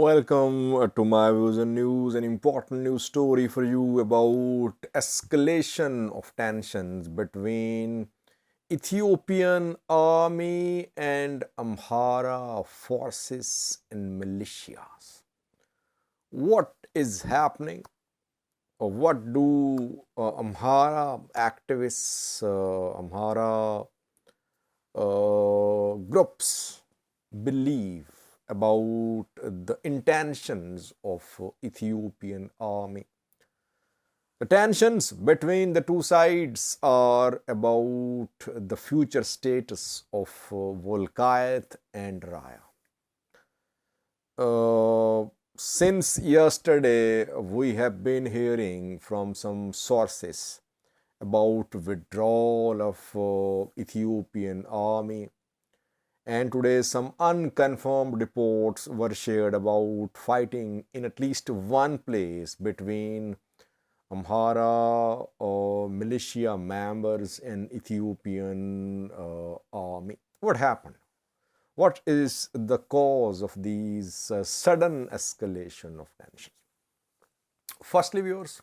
Welcome to my views and news, an important news story for you about escalation of tensions between Ethiopian army and Amhara forces and militias. What is happening? Or what do Amhara activists, Amhara groups believe about the intentions of Ethiopian army? The tensions between the two sides are about the future status of Wolkait and Raya. Since yesterday, we have been hearing from some sources about withdrawal of Ethiopian army, and today some unconfirmed reports were shared about fighting in at least one place between Amhara militia members and Ethiopian army. What happened? What is the cause of these sudden escalation of tensions? Firstly, viewers,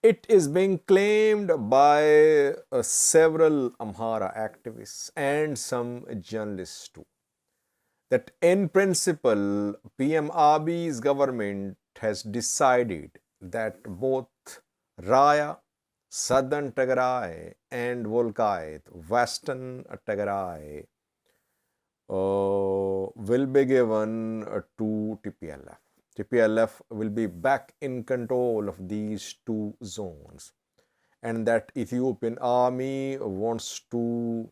it is being claimed by several Amhara activists and some journalists too that in principle PM Abiy's government has decided that both Raya, Southern Tigray, and Wolkait, Western Tigray, will be given to TPLF. TPLF will be back in control of these two zones, and that Ethiopian army wants to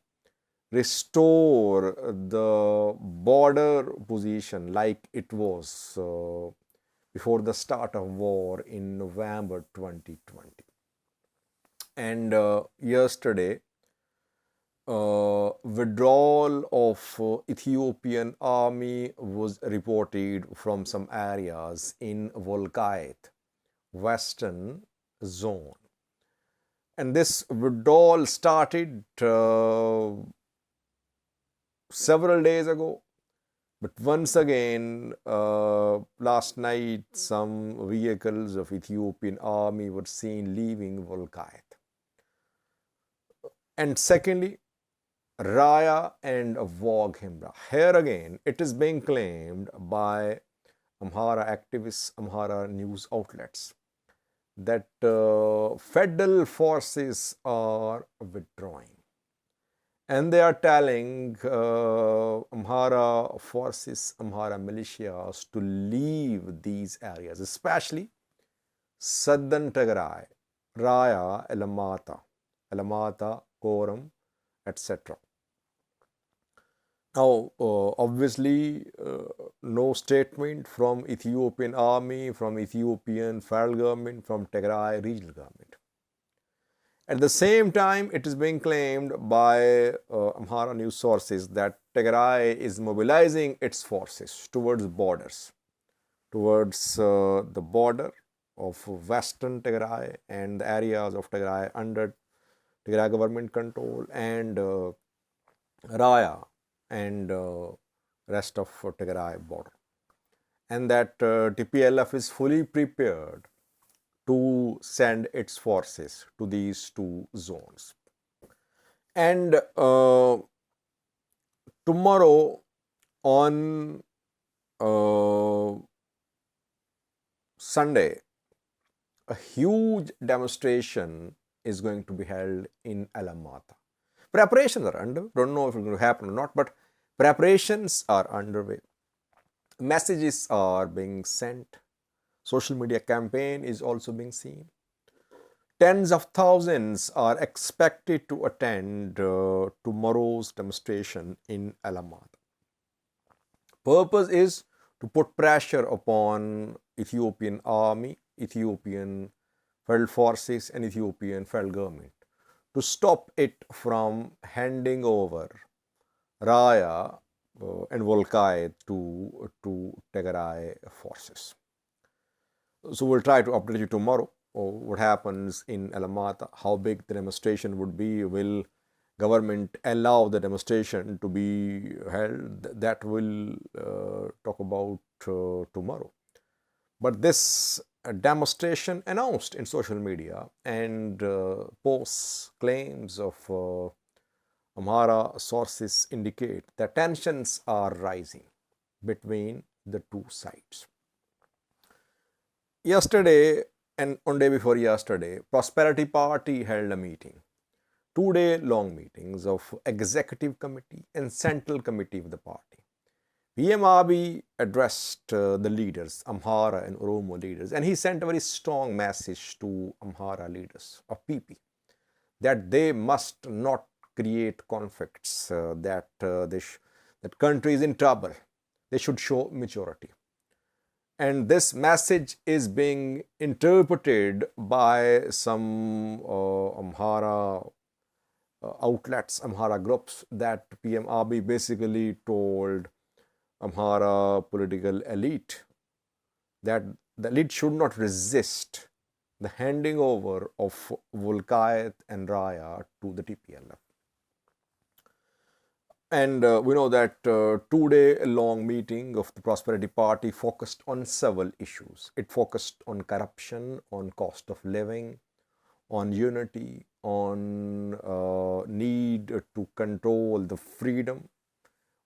restore the border position like it was before the start of war in November 2020. And yesterday, withdrawal of Ethiopian army was reported from some areas in Wolkait, western zone. And this withdrawal started several days ago. But once again, last night, some vehicles of Ethiopian army were seen leaving Wolkait. And secondly, Raya and Wolkait. Here again, it is being claimed by Amhara activists, Amhara news outlets, that federal forces are withdrawing. And they are telling Amhara forces, Amhara militias to leave these areas, especially Southern Tigray, Raya, Alamata, Koram, etc. Now, obviously, no statement from Ethiopian army, from Ethiopian federal government, from Tigray regional government. At the same time, it is being claimed by Amhara news sources that Tigray is mobilizing its forces towards borders, towards the border of Western Tigray and the areas of Tigray under Tigray government control, and Raya and rest of Tigray border. And that TPLF is fully prepared to send its forces to these two zones. And tomorrow on Sunday, a huge demonstration is going to be held in Alamata. Preparations are under. Don't know if it's going to happen or not, but preparations are underway. Messages are being sent. Social media campaign is also being seen. Tens of thousands are expected to attend tomorrow's demonstration in Alamata. Purpose is to put pressure upon Ethiopian army, Ethiopian federal forces, and Ethiopian federal government to stop it from handing over Raya and Wolkait to Tigray forces. So we'll try to update you tomorrow what happens in Alamata, how big the demonstration would be. Will government allow the demonstration to be held, that will talk about tomorrow. But this demonstration announced in social media and posts, claims of Amhara sources indicate that tensions are rising between the two sides. Yesterday and on day before yesterday, Prosperity Party held a meeting, 2-day long meetings of executive committee and central committee of the party. PM Abiy addressed the leaders, Amhara and Oromo leaders, and he sent a very strong message to Amhara leaders of PP that they must not create conflicts, that country is in trouble. They should show maturity. And this message is being interpreted by some Amhara outlets, Amhara groups, that PM Abiy basically told Amhara political elite that the elite should not resist the handing over of Wolkait and Raya to the TPLF. And we know that 2-day long meeting of the Prosperity Party focused on several issues. It focused on corruption, on cost of living, on unity, on need to control the freedom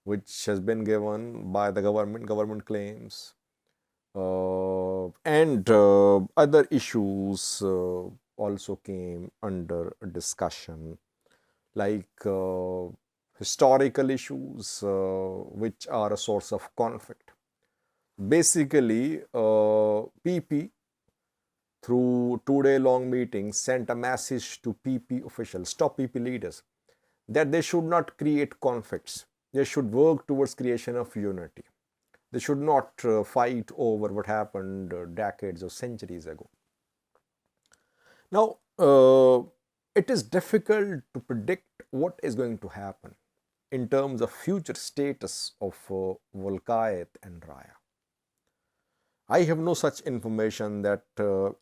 which has been given by the government claims, and other issues also came under discussion, like historical issues which are a source of conflict. Basically, PP, through 2-day long meetings, sent a message to PP officials, top PP leaders, that they should not create conflicts. They should work towards creation of unity. They should not fight over what happened decades or centuries ago. Now, it is difficult to predict what is going to happen in terms of future status of Wolkait and Raya. I have no such information that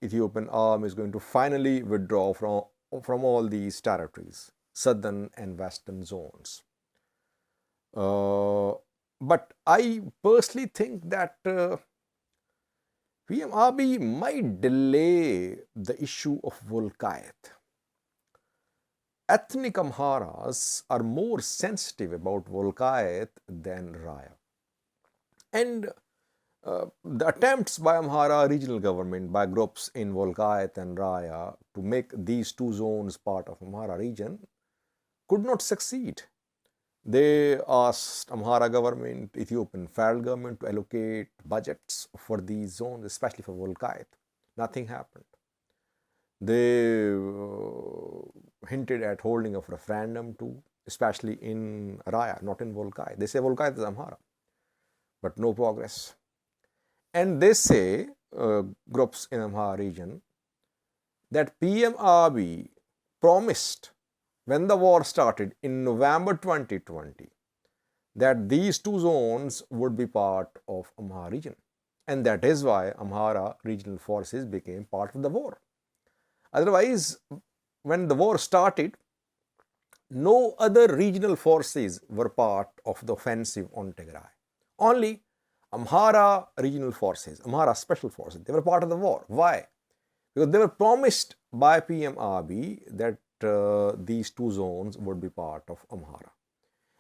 Ethiopian army is going to finally withdraw from all these territories, southern and western zones. But I personally think that PM Abiy might delay the issue of Wolkait. Ethnic Amharas are more sensitive about Wolkait than Raya. And the attempts by Amhara regional government, by groups in Wolkait and Raya, to make these two zones part of Amhara region could not succeed. They asked Amhara government, Ethiopian federal government, to allocate budgets for these zones, especially for Wolkait. Nothing happened. They hinted at holding of referendum too, especially in Raya, not in Wolkait. They say Wolkait is Amhara, but no progress. And they say, groups in Amhara region, that PM Abiy promised when the war started in November 2020 that these two zones would be part of Amhara region. And that is why Amhara regional forces became part of the war. Otherwise, when the war started, no other regional forces were part of the offensive on Tigray. Only Amhara regional forces, Amhara special forces, they were part of the war. Why? Because they were promised by PM Abiy that these two zones would be part of Amhara.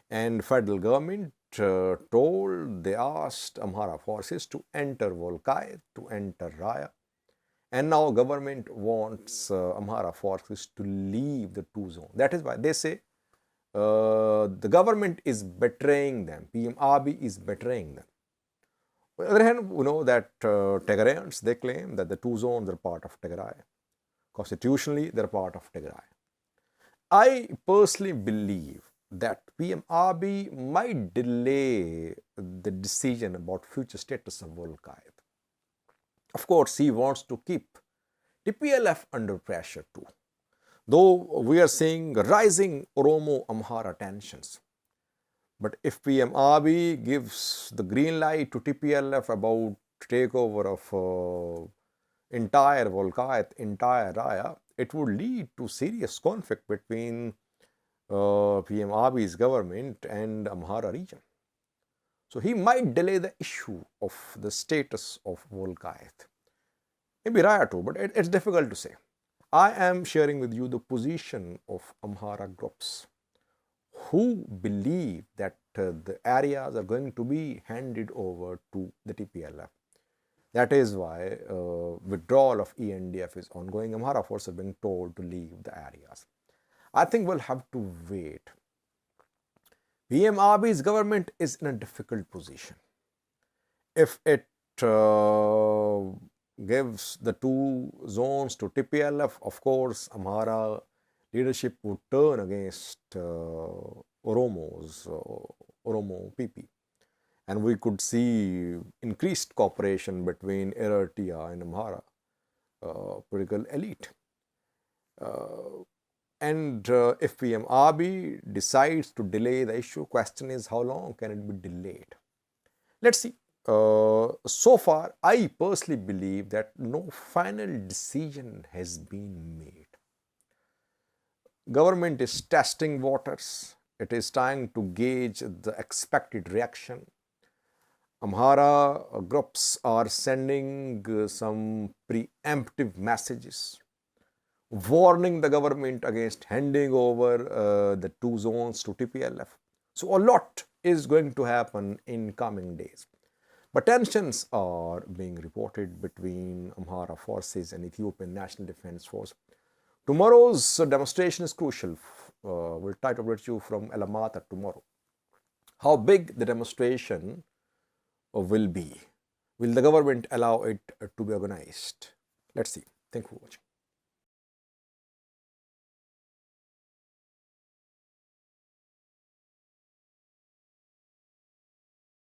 And federal government they asked Amhara forces to enter Wolkait, to enter Raya. And now government wants Amhara forces to leave the two zones. That is why they say the government is betraying them. PM Abiy is betraying them. On the other hand, we know that Tigrayans, they claim that the two zones are part of Tigray. Constitutionally, they are part of Tigray. I personally believe that PM Abiy might delay the decision about future status of Wolkait. Of course, he wants to keep TPLF under pressure too, though we are seeing rising Oromo-Amhara tensions. But if PM Abiy gives the green light to TPLF about takeover of entire Wolkait, entire Raya, it would lead to serious conflict between PM Abiy's government and Amhara region. So he might delay the issue of the status of Wolkait. Maybe Raya too, but it's difficult to say. I am sharing with you the position of Amhara groups who believe that the areas are going to be handed over to the TPLF. That is why withdrawal of ENDF is ongoing. Amhara forces are being told to leave the areas. I think we'll have to wait. PM Abiy's government is in a difficult position. If it gives the two zones to TPLF, of course, Amhara leadership would turn against Oromo PP. And we could see increased cooperation between Eritrea and Amhara political elite. If PM Abiy decides to delay the issue, question is how long can it be delayed? Let's see. So far, I personally believe that no final decision has been made. Government is testing waters. It is trying to gauge the expected reaction. Amhara groups are sending some preemptive messages, warning the government against handing over the two zones to TPLF. So a lot is going to happen in coming days. But tensions are being reported between Amhara forces and Ethiopian National Defense Force. Tomorrow's demonstration is crucial. We'll try to update you from Alamata tomorrow. How big the demonstration will be? Will the government allow it to be organized? Let's see. Thank you for watching.